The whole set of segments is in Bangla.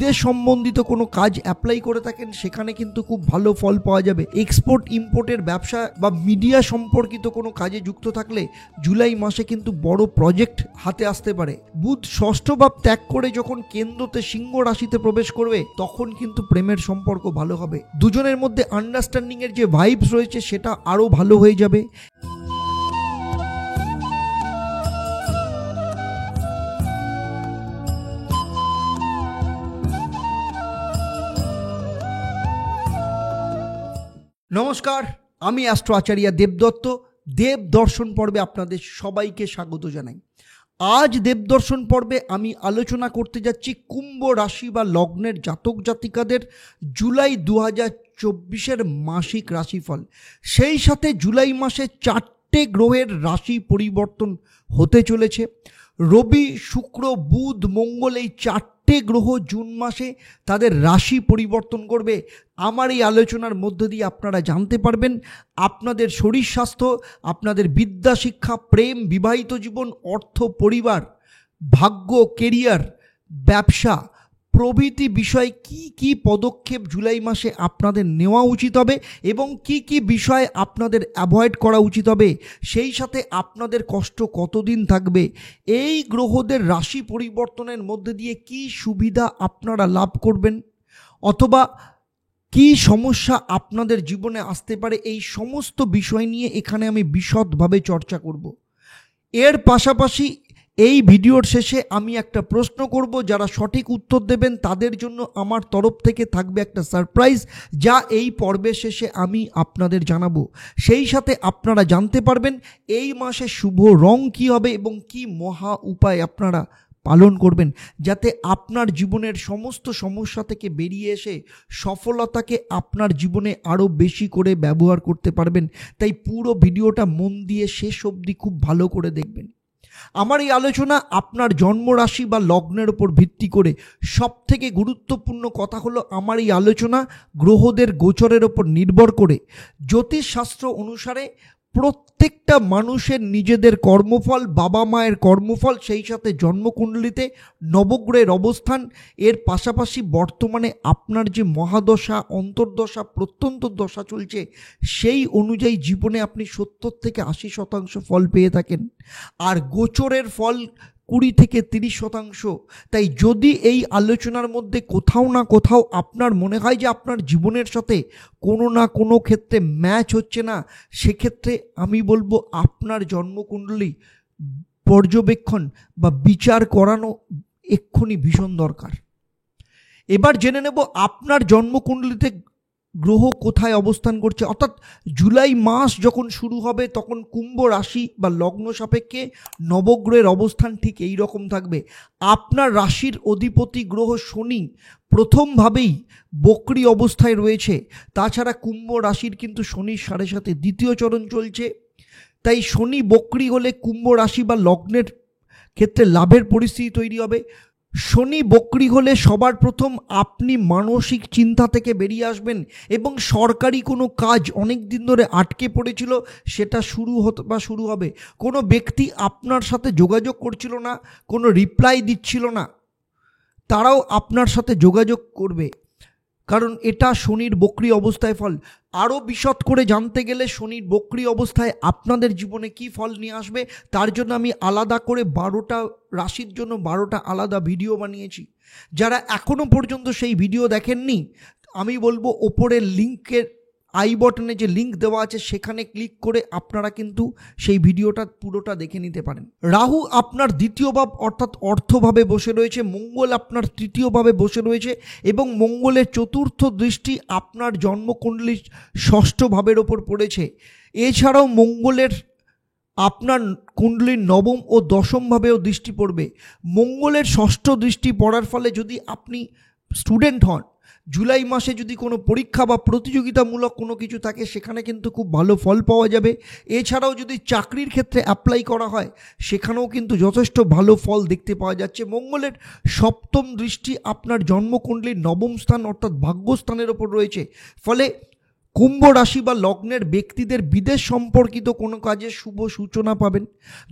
বিদেশ সম্বন্ধিত কোনো কাজ অ্যাপ্লাই করে থাকেন সেখানে কিন্তু খুব ভালো ফল পাওয়া যাবে। এক্সপোর্ট ইম্পোর্টের ব্যবসা বা মিডিয়া সম্পর্কিত কোনো কাজে যুক্ত থাকলে জুলাই মাসে কিন্তু বড় প্রজেক্ট হাতে আসতে পারে। বুধ ষষ্ঠ ভাব ত্যাগ করে যখন কেন্দ্রতে সিংহ রাশিতে প্রবেশ করবে তখন কিন্তু প্রেমের সম্পর্ক ভালো হবে। দুজনের মধ্যে আন্ডারস্ট্যান্ডিং এর যে ভাইবস রয়েছে সেটা আরো ভালো হয়ে যাবে। নমস্কার, আমি অ্যাস্ট্রো আচার্য দেবদত্ত। দেব দর্শন পর্বে আপনাদের সবাইকে স্বাগত জানাই। আজ দেবদর্শন পর্বে আমি আলোচনা করতে যাচ্ছি কুম্ভ রাশি বা লগ্নের জাতক জাতিকাদের জুলাই 2024 মাসিক রাশিফল। সেই সাথে জুলাই মাসে 4টে গ্রহের রাশি পরিবর্তন হতে চলেছে। রবি, শুক্র, বুধ, মঙ্গল এই 4টে গ্রহ জুন মাসে তাদের রাশি পরিবর্তন করবে। আমার এই আলোচনার মধ্য দিয়ে আপনারা জানতে পারবেন আপনাদের শরীর স্বাস্থ্য, আপনাদের বিদ্যা শিক্ষা, প্রেম, বিবাহিত জীবন, অর্থ, পরিবার, ভাগ্য, কেরিয়ার, ব্যবসা প্রভৃতি বিষয়ে কি কি পদক্ষেপ জুলাই মাসে আপনাদের নেওয়া উচিত হবে এবং কি কি বিষয় আপনাদের অ্যাভয়েড করা উচিত হবে, সেই সাথে আপনাদের কষ্ট কতদিন থাকবে, এই গ্রহদের রাশি পরিবর্তনের মধ্যে দিয়ে কি সুবিধা আপনারা লাভ করবেন অথবা কি সমস্যা আপনাদের জীবনে আসতে পারে, এই সমস্ত বিষয় নিয়ে এখানে আমি বিশদভাবে চর্চা করব। এর পাশাপাশি এই ভিডিওর শেষে আমি একটা প্রশ্ন করব, যারা সঠিক উত্তর দেবেন তাদের জন্য আমার তরফ থেকে থাকবে একটা সারপ্রাইজ, যা এই পর্বের শেষে আমি আপনাদের জানাবো। সেই সাথে আপনারা জানতে পারবেন এই মাসে শুভ রং কী হবে এবং কি মহা উপায় আপনারা পালন করবেন যাতে আপনার জীবনের সমস্ত সমস্যা থেকে বেরিয়ে এসে সফলতাকে আপনার জীবনে আরও বেশি করে ব্যবহার করতে পারবেন। তাই পুরো ভিডিওটা মন দিয়ে শেষ অবধি খুব ভালো করে দেখবেন। আমার এই আলোচনা আপনার জন্মরাশি বা লগ্নের উপর ভিত্তি করে। সবথেকে গুরুত্বপূর্ণ কথা হলো আমার এই আলোচনা গ্রহদের গোচরের ওপর নির্ভর করে। জ্যোতিষশাস্ত্র অনুসারে প্রত্যেকটা মানুষের নিজেদের কর্মফল, বাবা মায়ের কর্মফল, সেই সাথে জন্মকুণ্ডলিতে নবগ্রহের অবস্থান, এর পাশাপাশি বর্তমানে আপনার যে মহাদশা, অন্তর্দশা, প্রত্যন্ত দশা চলছে সেই অনুযায়ী জীবনে আপনি 70 থেকে 80% ফল পেয়ে থাকেন, আর গোচরের ফল 20 থেকে 30%। তাই যদি এই আলোচনার মধ্যে কোথাও না কোথাও আপনার মনে হয় যে আপনার জীবনের সাথে কোনো না কোনো ক্ষেত্রে ম্যাচ হচ্ছে না, সেক্ষেত্রে আমি বলবো আপনার জন্মকুণ্ডলী পর্যবেক্ষণ বা বিচার করানো এক্ষুনি ভীষণ দরকার। এবার জেনে নেব আপনার জন্মকুণ্ডলীতে গ্রহ কোথায় অবস্থান করছে। অর্থাৎ জুলাই মাস যখন শুরু হবে তখন কুম্ভ রাশি বা লগ্ন সাপেক্ষে নবগ্রহের অবস্থান ঠিক এই রকম থাকবে। আপনার রাশির অধিপতি গ্রহ শনি প্রথমভাবেই বক্রী অবস্থায় রয়েছে। তাছাড়া কুম্ভ রাশির কিন্তু শনির 7.5 দ্বিতীয় চরণ চলছে। তাই শনি বক্রী হলে কুম্ভ রাশি বা লগ্নের ক্ষেত্রে লাভের পরিস্থিতি তৈরি হবে। শনি বক্রী হলে সবার প্রথম আপনি মানসিক চিন্তা থেকে বেরিয়ে আসবেন এবং সরকারি কোনো কাজ অনেক দিন ধরে আটকে পড়েছিল সেটা শুরু হবে। কোনো ব্যক্তি আপনার সাথে যোগাযোগ করছিল না, কোনো রিপ্লাই দিচ্ছিল না, তারাও আপনার সাথে যোগাযোগ করবে, কারণ এটা শনির বক্রী অবস্থায় ফল। আরও বিশদ করে জানতে গেলে শনির বক্রী অবস্থায় আপনাদের জীবনে কি ফল নিয়ে আসবে তার জন্য আমি আলাদা করে 12টা রাশির জন্য 12টা আলাদা ভিডিও বানিয়েছি। যারা এখনও পর্যন্ত সেই ভিডিও দেখেননি, আমি বলবো ওপরের লিঙ্কের আই বটনে যে লিঙ্ক দেওয়া আছে সেখানে ক্লিক করে আপনারা কিন্তু সেই ভিডিওটা পুরোটা দেখে নিতে পারেন। রাহু আপনার দ্বিতীয় ভাব অর্থাৎ অর্থভাবে বসে রয়েছে, মঙ্গল আপনার তৃতীয় ভাবে বসে রয়েছে এবং মঙ্গলের চতুর্থ দৃষ্টি আপনার জন্মকুণ্ডলীর 6ষ্ঠ ভাবের ওপর পড়েছে। এছাড়াও মঙ্গলের আপনার কুণ্ডলীর 9ম ও 10ম ভাবেও দৃষ্টি পড়বে। মঙ্গলের 6ষ্ঠ দৃষ্টি পড়ার ফলে যদি আপনি স্টুডেন্ট হন, জুলাই মাসে যদি কোনো পরীক্ষা বা প্রতিযোগিতামূলক কোনো কিছু থাকে সেখানে কিন্তু খুব ভালো ফল পাওয়া যাবে। এছাড়াও যদি চাকরির ক্ষেত্রে অ্যাপ্লাই করা হয় সেখানেও কিন্তু যথেষ্ট ভালো ফল দেখতে পাওয়া যাচ্ছে। মঙ্গলের 7ম দৃষ্টি আপনার জন্মকুণ্ডলীর 9ম স্থান অর্থাৎ ভাগ্যস্থানের ওপর রয়েছে। ফলে কুম্ভ রাশি বা লগ্নের ব্যক্তিদের বিদেশ সম্পর্কিত কোনো কাজে শুভ সূচনা পাবেন।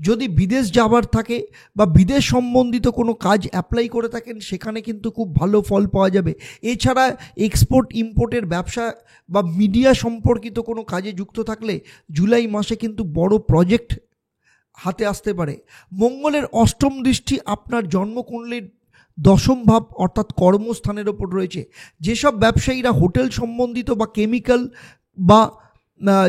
যদি বিদেশ যাবার থাকে বা বিদেশ সম্বন্ধিত কোনো কাজ অ্যাপ্লাই করে থাকেন, সেখানে কিন্তু খুব ভালো ফল পাওয়া যাবে। এছাড়া এক্সপোর্ট ইম্পোর্টের ব্যবসা বা মিডিয়া সম্পর্কিত কোনো কাজে যুক্ত থাকলে জুলাই মাসে কিন্তু বড় প্রজেক্ট হাতে আসতে পারে। মঙ্গলের অষ্টম দৃষ্টি আপনার জন্মকুণ্ডলীর দশম ভাব অর্থাৎ কর্মস্থানের ওপর রয়েছে। যেসব ব্যবসায়ীরা হোটেল সম্বন্ধিত বা কেমিক্যাল বা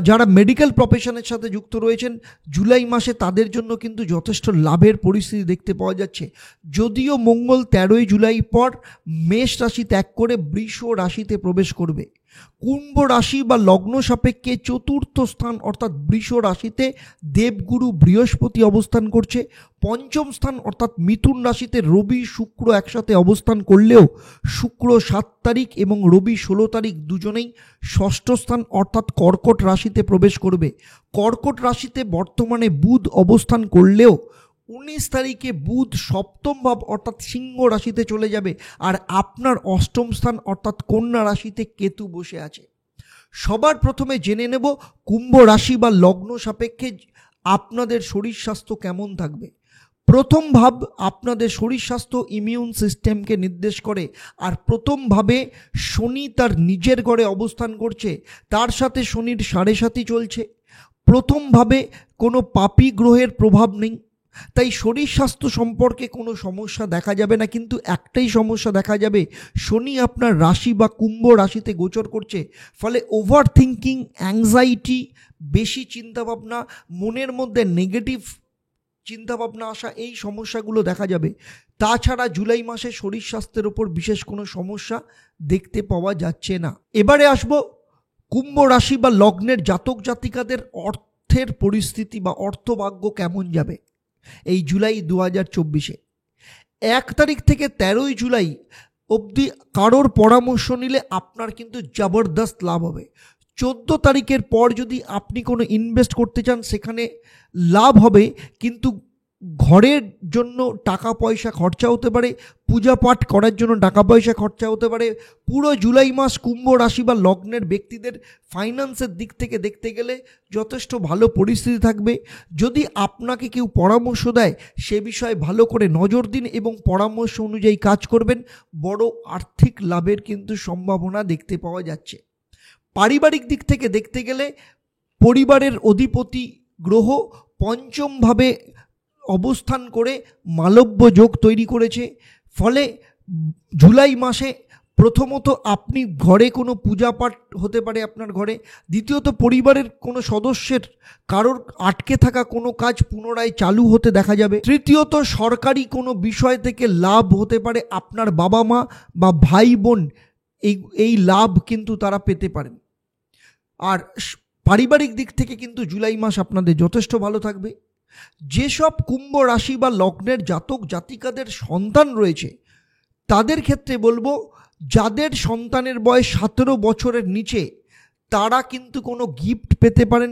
যারা মেডিকেল প্রফেশনের সাথে যুক্ত রয়েছেন, জুলাই মাসে তাদের জন্য কিন্তু যথেষ্ট লাভের পরিস্থিতি দেখতে পাওয়া যাচ্ছে। যদিও মঙ্গল 13ই জুলাই পর মেষ রাশি ত্যাগ করে বৃষ রাশিতে প্রবেশ করবে। কুম্ভ রাশি বা লগ্ন সাপেক্ষে চতুর্থ স্থান অর্থাৎ বৃষ রাশিতে দেবগুরু বৃহস্পতি অবস্থান করছে। পঞ্চম স্থান অর্থাৎ মিথুন রাশিতে রবি শুক্র একসাথে অবস্থান করলেও শুক্র 7 তারিখ এবং রবি 16 তারিখ দুজনেই ষষ্ঠ স্থান অর্থাৎ কর্কট রাশিতে প্রবেশ করবে। কর্কট রাশিতে বর্তমানে বুধ অবস্থান করলেও 19 তারিখে বুধ সপ্তম ভাব অর্থাৎ সিংহ রাশিতে চলে যাবে, আর আপনার অষ্টম স্থান অর্থাৎ কন্যা রাশিতে কেতু বসে আছে। সবার প্রথমে জেনে নেব কুম্ভ রাশি বা লগ্ন সাপেক্ষে আপনাদের শরীর স্বাস্থ্য কেমন থাকবে। প্রথম ভাব আপনাদের শরীর স্বাস্থ্য ইমিউন সিস্টেমকে নির্দেশ করে, আর প্রথম ভাবে শনি তার নিজের ঘরে অবস্থান করছে, তার সাথে শনির 7.5 চলছে। প্রথম ভাবে কোনো পাপী গ্রহের প্রভাব নেই, তাই শরীর স্বাস্থ্য সম্পর্কে কোনো সমস্যা দেখা যাবে না। কিন্তু একটাই সমস্যা দেখা যাবে, শনি আপনার রাশি বা কুম্ভ রাশিতে গোচর করছে, ফলে ওভার থিঙ্কিং, অ্যাংজাইটি, বেশি চিন্তাভাবনা, মনের মধ্যে নেগেটিভ চিন্তাভাবনা আসা, এই সমস্যাগুলো দেখা যাবে। তাছাড়া জুলাই মাসে শরীর স্বাস্থ্যের ওপর বিশেষ কোনো সমস্যা দেখতে পাওয়া যাচ্ছে না। এবারে আসবো কুম্ভ রাশি বা লগ্নের জাতক জাতিকাদের অর্থের পরিস্থিতি বা অর্থভাগ্য কেমন যাবে এই জুলাই 2024-এ। 1 তারিখ থেকে 13ই জুলাই অবধি কারোর পরামর্শ নিলে আপনার কিন্তু জবরদস্ত লাভ হবে। 14 তারিখের পর যদি আপনি কোনো ইনভেস্ট করতে চান, সেখানে লাভ হবে, কিন্তু ঘরের জন্য টাকা পয়সা খরচা হতে পারে, পূজা পাঠ করার জন্য টাকা পয়সা খরচা হতে পারে। পুরো জুলাই মাস কুম্ভ রাশি বা লগ্নের ব্যক্তিদের ফাইন্যান্সের দিক থেকে দেখতে গেলে যথেষ্ট ভালো পরিস্থিতি থাকবে। যদি আপনাকে কেউ পরামর্শ দেয়, সে বিষয়ে ভালো করে নজর দিন এবং পরামর্শ অনুযায়ী কাজ করবেন। বড় আর্থিক লাভের কিন্তু সম্ভাবনা দেখতে পাওয়া যাচ্ছে। পারিবারিক দিক থেকে দেখতে গেলে পরিবারের অধিপতি গ্রহ পঞ্চমভাবে অবস্থান করে মালব্য যোগ তৈরি করেছে, ফলে জুলাই মাসে প্রথমত আপনি ঘরে কোনো পূজা পাঠ হতে পারে আপনার ঘরে, দ্বিতীয়ত পরিবারের কোনো সদস্যের কারোর আটকে থাকা কোনো কাজ পুনরায় চালু হতে দেখা যাবে, তৃতীয়ত সরকারি কোনো বিষয় থেকে লাভ হতে পারে, আপনার বাবা মা বা ভাই বোন এই লাভ কিন্তু তারা পেতে পারেন। আর পারিবারিক দিক থেকে কিন্তু জুলাই মাস আপনাদের যথেষ্ট ভালো থাকবে। যেসব কুম্ভ রাশি বা লগ্নের জাতক জাতিকাদের সন্তান রয়েছে, তাদের ক্ষেত্রে বলবো, যাদের সন্তানের বয়স 17 বছরের নিচে, তারা কিন্তু কোনো গিফট পেতে পারেন।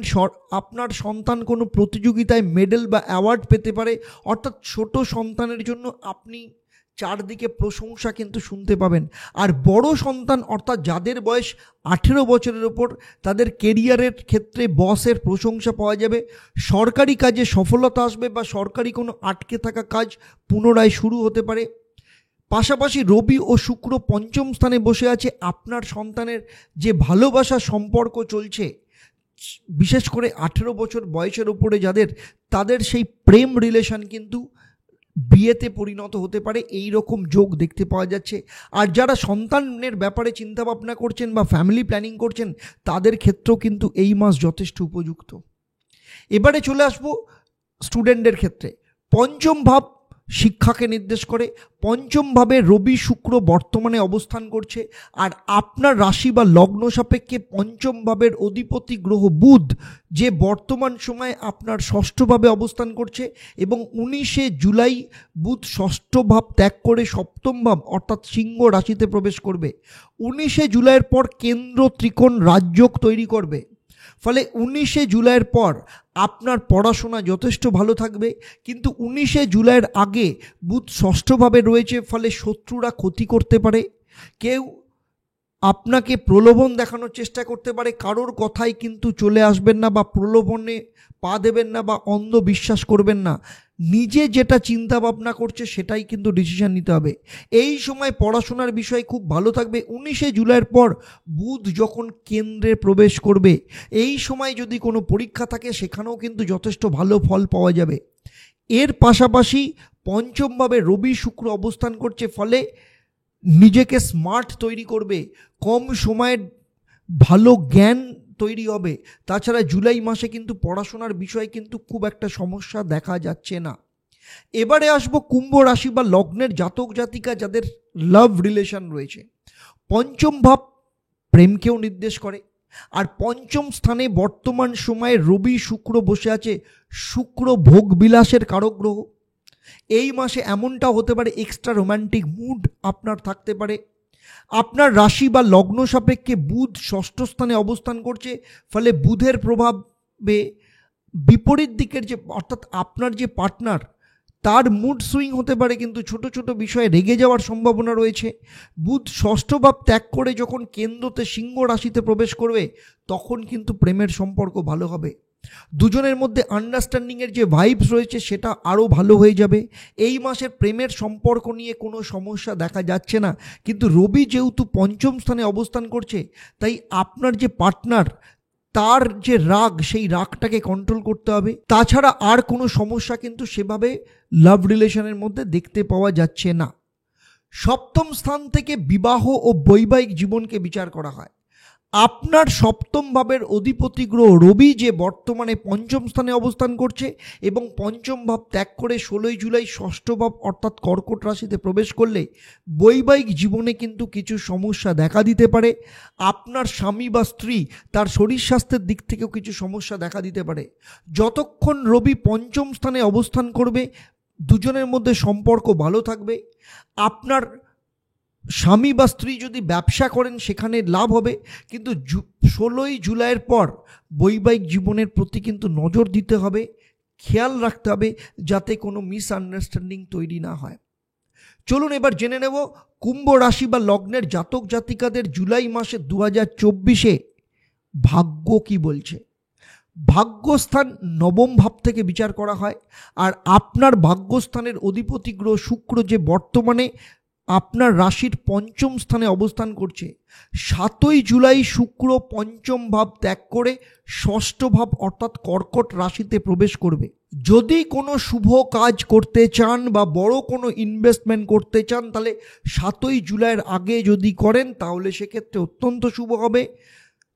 আপনার সন্তান কোনো প্রতিযোগিতায় মেডেল বা অ্যাওয়ার্ড পেতে পারে, অর্থাৎ ছোট সন্তানের জন্য আপনি চারদিকে প্রশংসা কিন্তু শুনতে পাবেন। আর বড় সন্তান অর্থাৎ যাদের বয়স 18 বছরের ওপর, তাদের কেরিয়ারের ক্ষেত্রে বসের প্রশংসা পাওয়া যাবে, সরকারি কাজে সফলতা আসবে বা সরকারি কোনো আটকে থাকা কাজ পুনরায় শুরু হতে পারে। পাশাপাশি রবি ও শুক্র পঞ্চম স্থানে বসে আছে। আপনার সন্তানের যে ভালোবাসা সম্পর্ক চলছে, বিশেষ করে 18 বছর বয়সের ওপরে যাদের, তাদের সেই প্রেম রিলেশন কিন্তু বিয়েতে পরিণত হতে পারে, এই রকম যোগ দেখতে পাওয়া যাচ্ছে। আর যারা সন্তানের ব্যাপারে চিন্তাভাবনা করছেন বা ফ্যামিলি প্ল্যানিং করছেন, তাদের ক্ষেত্রেও কিন্তু এই মাস যথেষ্ট উপযুক্ত। এবারে চলে আসবো স্টুডেন্টদের ক্ষেত্রে। পঞ্চম ভাব শিক্ষাকে নির্দেশ করে, পঞ্চম ভাবে রবি শুক্র বর্তমানে অবস্থান করছে, আর আপনার রাশি বা লগ্ন সাপেক্ষে পঞ্চম ভাবের অধিপতি গ্রহ বুধ, যে বর্তমান সময়ে আপনার ষষ্ঠ ভাবে অবস্থান করছে, এবং 19শে জুলাই বুধ ষষ্ঠ ভাব ত্যাগ করে সপ্তম ভাব অর্থাৎ সিংহ রাশিতে প্রবেশ করবে। 19শে জুলাইয়ের পর কেন্দ্র ত্রিকোণ রাজযোগ তৈরি করবে, ফলে 19শে জুলাইয়ের পর আপনার পড়াশোনা যথেষ্ট ভালো থাকবে। কিন্তু 19শে জুলাইয়ের আগে বুধ ষষ্ঠভাবে রয়েছে, ফলে শত্রুরা ক্ষতি করতে পারে। কেউ আপনাকে প্রলোভন দেখানোর চেষ্টা করতে পারে, কারোর কথায় কিন্তু চলে আসবেন না বা প্রলোভনে পা দেবেন না বা অন্ধ বিশ্বাস করবেন না। নিজে যেটা চিন্তা ভাবনা করছে সেটাই কিন্তু ডিসিশন নিতে হবে। এই সময় পড়াশোনার বিষয় খুব ভালো থাকবে। 19শে জুলাইয়ের পর বুধ যখন কেন্দ্রে প্রবেশ করবে, এই সময় যদি কোনো পরীক্ষা থাকে সেখানেও কিন্তু যথেষ্ট ভালো ফল পাওয়া যাবে। এর পাশাপাশি পঞ্চমভাবে রবি শুক্র অবস্থান করছে, ফলে নিজেকে স্মার্ট তৈরি করবে, কম সময়ের ভালো জ্ঞান তৈরি হবে। তাছাড়া জুলাই মাসে কিন্তু পড়াশোনার বিষয়ে কিন্তু খুব একটা সমস্যা দেখা যাচ্ছে না। এবারে আসবো কুম্ভ রাশি বা লগ্নের জাতক জাতিকা যাদের লাভ রিলেশন রয়েছে। পঞ্চম ভাব প্রেমকেও নির্দেশ করে, আর পঞ্চম স্থানে বর্তমান সময়ে রবি শুক্র বসে আছে। শুক্র ভোগ বিলাসের কারক গ্রহ। এই মাসে এমনটা হতে পারে এক্সট্রা রোম্যান্টিক মুড আপনার থাকতে পারে। আপনার রাশি বা লগ্ন সাপেক্ষে বুধ ষষ্ঠ স্থানে অবস্থান করছে, ফলে বুধের প্রভাবে বিপরীত দিকের যে অর্থাৎ আপনার যে পার্টনার তার মুড সুইং হতে পারে, কিন্তু ছোট ছোট বিষয়ে রেগে যাওয়ার সম্ভাবনা রয়েছে। বুধ ষষ্ঠ ভাব ত্যাগ করে যখন কেন্দ্রতে সিংহ রাশিতে প্রবেশ করবে তখন কিন্তু প্রেমের সম্পর্ক ভালো হবে। দুজনের মধ্যে আন্ডারস্ট্যান্ডিংয়ের যে ভাইবস রয়েছে সেটা আরও ভালো হয়ে যাবে। এই মাসের প্রেমের সম্পর্ক নিয়ে কোনো সমস্যা দেখা যাচ্ছে না, কিন্তু রবি যেহেতু পঞ্চম স্থানে অবস্থান করছে তাই আপনার যে পার্টনার তার যে রাগ সেই রাগটাকে কন্ট্রোল করতে হবে। তাছাড়া আর কোনো সমস্যা কিন্তু সেভাবে লাভ রিলেশনের মধ্যে দেখতে পাওয়া যাচ্ছে না। সপ্তম স্থান থেকে বিবাহ ও বৈবাহিক জীবনকে বিচার করা হয়। আপনার সপ্তম ভাবের অধিপতি গ্রহ রবি যে বর্তমানে পঞ্চম স্থানে অবস্থান করছে এবং পঞ্চম ভাব ত্যাগ করে 16ই জুলাই ষষ্ঠ ভাব অর্থাৎ কর্কট রাশিতে প্রবেশ করলে বৈবাহিক জীবনে কিন্তু কিছু সমস্যা দেখা দিতে পারে। আপনার স্বামী বা স্ত্রী তার শরীর স্বাস্থ্যের দিক থেকেও কিছু সমস্যা দেখা দিতে পারে। যতক্ষণ রবি পঞ্চম স্থানে অবস্থান করবে দুজনের মধ্যে সম্পর্ক ভালো থাকবে। আপনার স্বামী বা স্ত্রী যদি ব্যবসা করেন সেখানে লাভ হবে, কিন্তু 16ই জুলাইয়ের পর বৈবাহিক জীবনের প্রতি কিন্তু নজর দিতে হবে, খেয়াল রাখতে হবে যাতে কোনো মিসআন্ডারস্ট্যান্ডিং তৈরি না হয়। চলুন এবার জেনে নেব কুম্ভ রাশি বা লগ্নের জাতক জাতিকাদের জুলাই মাসে 2024-এ ভাগ্য কি বলছে। ভাগ্যস্থান নবম ভাব থেকে বিচার করা হয়, আর আপনার ভাগ্যস্থানের অধিপতি গ্রহ শুক্র যে বর্তমানে আপনার রাশির পঞ্চম স্থানে অবস্থান করছে। 7ই জুলাই শুক্র পঞ্চম ভাব ত্যাগ করে ষষ্ঠ ভাব অর্থাৎ কর্কট রাশিতে প্রবেশ করবে। যদি কোনো শুভ কাজ করতে চান বা বড় কোনো ইনভেস্টমেন্ট করতে চান তাহলে 7ই জুলাইয়ের আগে যদি করেন তাহলে সেক্ষেত্রে অত্যন্ত শুভ হবে।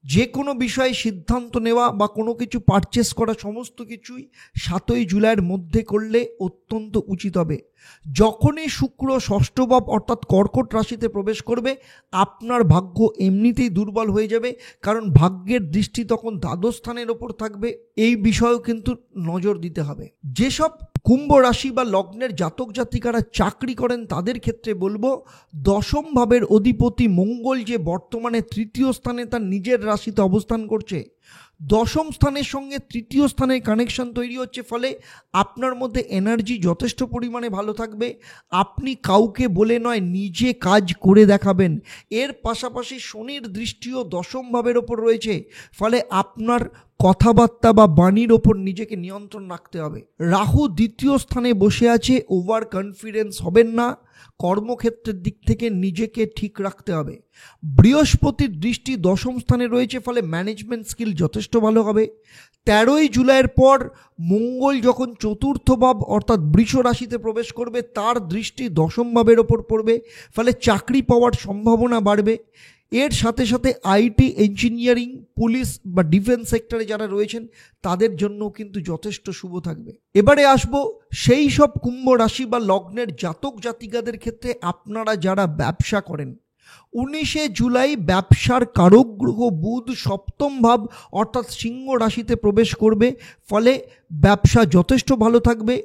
যে কোনো বিষয়ে সিদ্ধান্ত নেওয়া বা কোনো কিছু পারচেস করা সমস্ত কিছুই 7ই জুলাইয়ের মধ্যে করলে অত্যন্ত উচিত হবে। যখনই শুক্র ষষ্ঠ ভাব অর্থাৎ কর্কট রাশিতে প্রবেশ করবে আপনার ভাগ্য এমনিতেই দুর্বল হয়ে যাবে, কারণ ভাগ্যের দৃষ্টি তখন দ্বাদশ স্থানের ওপর থাকবে। এই বিষয়েও কিন্তু নজর দিতে হবে। যেসব কুম্ভ রাশি বা লগ্নের জাতক জাতিকারা চাকরি করেন তাদের ক্ষেত্রে বলবো দশম ভাবের অধিপতি মঙ্গল যে বর্তমানে তৃতীয় স্থানে তার নিজের রাশিতে অবস্থান করছে, দশম স্থানের সঙ্গে তৃতীয় স্থানের কানেকশন তৈরি হচ্ছে, ফলে আপনার মধ্যে এনার্জি যথেষ্ট পরিমাণে ভালো থাকবে। আপনি কাউকে বলে নয় নিজে কাজ করে দেখাবেন। এর পাশাপাশি শনির দৃষ্টিও দশম ভাবের ওপর রয়েছে, ফলে আপনার কথাবার্তা বা বাণীর ওপর নিজেকে নিয়ন্ত্রণ রাখতে হবে। রাহু দ্বিতীয় স্থানে বসে আছে, ওভার কনফিডেন্স হবেন না, কর্মক্ষেত্রের দিক থেকে নিজেকে ঠিক রাখতে হবে। বৃহস্পতির দৃষ্টি দশম স্থানে রয়েছে, ফলে ম্যানেজমেন্ট স্কিল যথেষ্ট ভালো হবে। 13ই জুলাইয়ের পর মঙ্গল যখন চতুর্থ ভাব অর্থাৎ বৃষ রাশিতে প্রবেশ করবে তার দৃষ্টি দশম ভাবের ওপর পড়বে, ফলে চাকরি পাওয়ার সম্ভাবনা বাড়বে। এর সাথে সাথে আইটি, ইঞ্জিনিয়ারিং, পুলিশ বা ডিফেন্স সেক্টরে যারা রয়েছেন তাদের জন্য কিন্তু যথেষ্ট শুভ থাকবে। এবারে আসবো সেই সব কুম্ভ রাশি বা লগ্নের জাতক জাতিকাদের ক্ষেত্রে আপনারা যারা ব্যবসা করেন। 19শে জুলাই ব্যবসার কারক গ্রহ বুধ সপ্তম ভাব অর্থাৎ সিংহ রাশিতে প্রবেশ করবে, ফলে ব্যবসা যথেষ্ট ভালো থাকবে।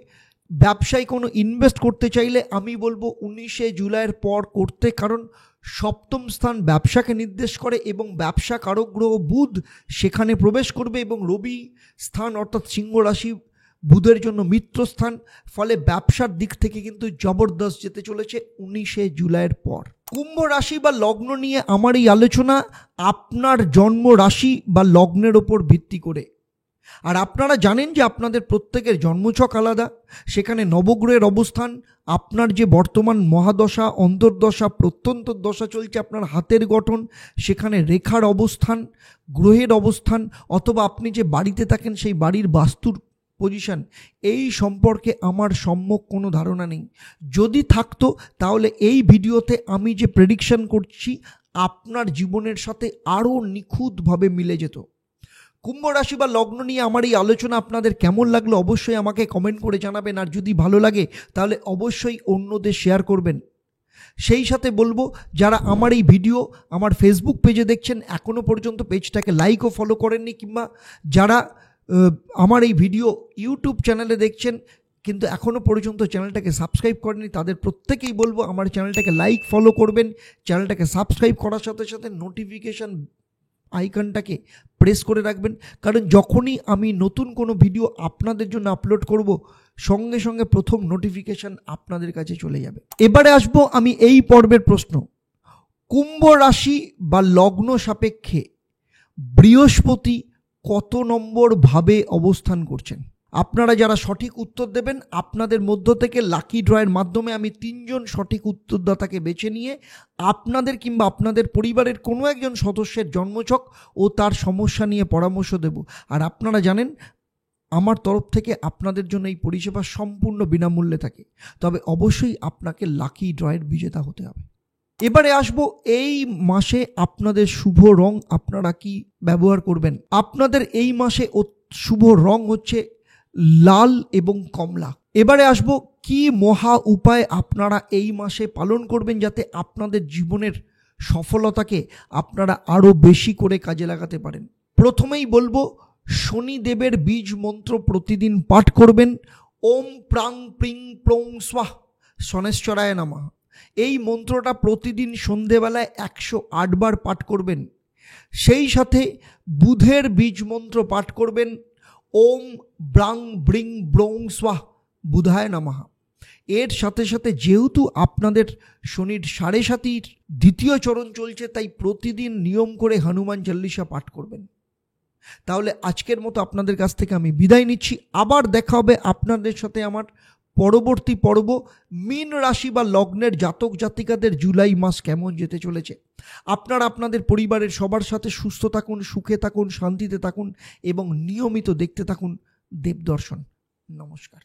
ব্যবসায় কোনো ইনভেস্ট করতে চাইলে আমি বলবো 19শে জুলাইয়ের পর করতে, কারণ সপ্তম স্থান ব্যবসাকে নির্দেশ করে এবং ব্যবসা কারক গ্রহ বুধ সেখানে প্রবেশ করবে এবং রবি স্থান অর্থাৎ সিংহ রাশি বুধের জন্য মিত্র স্থান, ফলে ব্যবসার দিক থেকে কিন্তু জবরদস্ত যেতে চলেছে 19শে জুলাইয়ের পর। কুম্ভ রাশি বা লগ্ন নিয়ে আমার এই আলোচনা আপনার জন্ম রাশি বা লগ্নের ওপর ভিত্তি করে। আর আপনারা জানেন যে আপনাদের প্রত্যেকের জন্মছক আলাদা, সেখানে নবগ্রহের অবস্থান, আপনার যে বর্তমান মহাদশা, অন্তর্দশা, প্রত্যন্তর দশা চলছে, আপনার হাতের গঠন, সেখানে রেখার অবস্থান, গ্রহের অবস্থান, অথবা আপনি যে বাড়িতে থাকেন সেই বাড়ির বাস্তুর পজিশন, এই সম্পর্কে আমার সম্যক কোনো ধারণা নেই। যদি থাকতো তাহলে এই ভিডিওতে আমি যে প্রেডিকশন করছি আপনার জীবনের সাথে আরও নিখুঁতভাবে মিলে যেত। কুম্ভ রাশি বা লগ্ন নিয়ে আমার এই আলোচনা আপনাদের কেমন লাগলো অবশ্যই আমাকে কমেন্ট করে জানাবেন। আর যদি ভালো লাগে তাহলে অবশ্যই অন্যদের শেয়ার করবেন। সেই সাথে বলবো, যারা আমার এই ভিডিও আমার ফেসবুক পেজে দেখছেন, এখনও পর্যন্ত পেজটাকে লাইক ও ফলো করেননি, কিংবা যারা আমার এই ভিডিও ইউটিউব চ্যানেলে দেখছেন কিন্তু এখনও পর্যন্ত চ্যানেলটাকে সাবস্ক্রাইব করেনি, তাদের প্রত্যেকেই বলবো আমার চ্যানেলটাকে লাইক ফলো করবেন। চ্যানেলটাকে সাবস্ক্রাইব করার সাথে সাথে নোটিফিকেশান আইকনটাকে প্রেস করে রাখবেন, কারণ যখনই আমি নতুন কোনো ভিডিও আপনাদের জন্য আপলোড করব সঙ্গে সঙ্গে প্রথম নোটিফিকেশান আপনাদের কাছে চলে যাবে। এবারে আসবো আমি এই পর্বের প্রশ্ন। কুম্ভ রাশি বা লগ্ন সাপেক্ষে বৃহস্পতি কত নম্বর ভাবে অবস্থান করছেন? আপনারা যারা সঠিক উত্তর দেবেন, আপনাদের মধ্য থেকে লাকি ড্রয়ের মাধ্যমে আমি 3 জন সঠিক উত্তরদাতাকে বেছে নিয়ে আপনাদের কিংবা আপনাদের পরিবারের কোনো একজন সদস্যের জন্মছক ও তার সমস্যা নিয়ে পরামর্শ দেব। আর আপনারা জানেন আমার তরফ থেকে আপনাদের জন্য এই পরিষেবা সম্পূর্ণ বিনামূল্যে থাকে, তবে অবশ্যই আপনাকে লাকি ড্রয়ের বিজেতা হতে হবে। এবারে আসবো এই মাসে আপনাদের শুভ রং আপনারা কি ব্যবহার করবেন। আপনাদের এই মাসে শুভ রং হচ্ছে লাল এবং কমলা। এবারে আসবো কি মহা উপায় আপনারা এই মাসে পালন করবেন যাতে আপনাদের জীবনের সফলতাকে আপনারা আরও বেশি করে কাজে লাগাতে পারেন। প্রথমেই বলবো, শনিদেবের বীজ মন্ত্র প্রতিদিন পাঠ করবেন। ওম প্রাং প্রিং প্রং স্বাহ শনেশ্বরায় নমঃ। এই মন্ত্রটা প্রতিদিন সন্ধেবেলায় 108 বার পাঠ করবেন। সেই সাথে বুধের বীজ মন্ত্র পাঠ করবেন। ওম ব্রাং ব্রিং ব্রং স্বাহ বুধায় নমঃ। এর সাথে সাথে যেহেতু আপনাদের শনির 7.5 দ্বিতীয় চরণ চলছে, তাই প্রতিদিন নিয়ম করে হনুমান চল্লিশা পাঠ করবেন। তাহলে আজকের মতো আপনাদের কাছ থেকে আমি বিদায় নিচ্ছি। আবার দেখা হবে আপনাদের সাথে আমার পরবর্তী পর্ব। মীন রাশি বা লগ্নের জাতক জাতিকাদের জুলাই মাস কেমন যেতে চলেছে। আপনারা আপনাদের পরিবারের সবার সাথে সুস্থ থাকুন, সুখে থাকুন, শান্তিতে থাকুন এবং নিয়মিত দেখতে থাকুন দেবদর্শন। নমস্কার।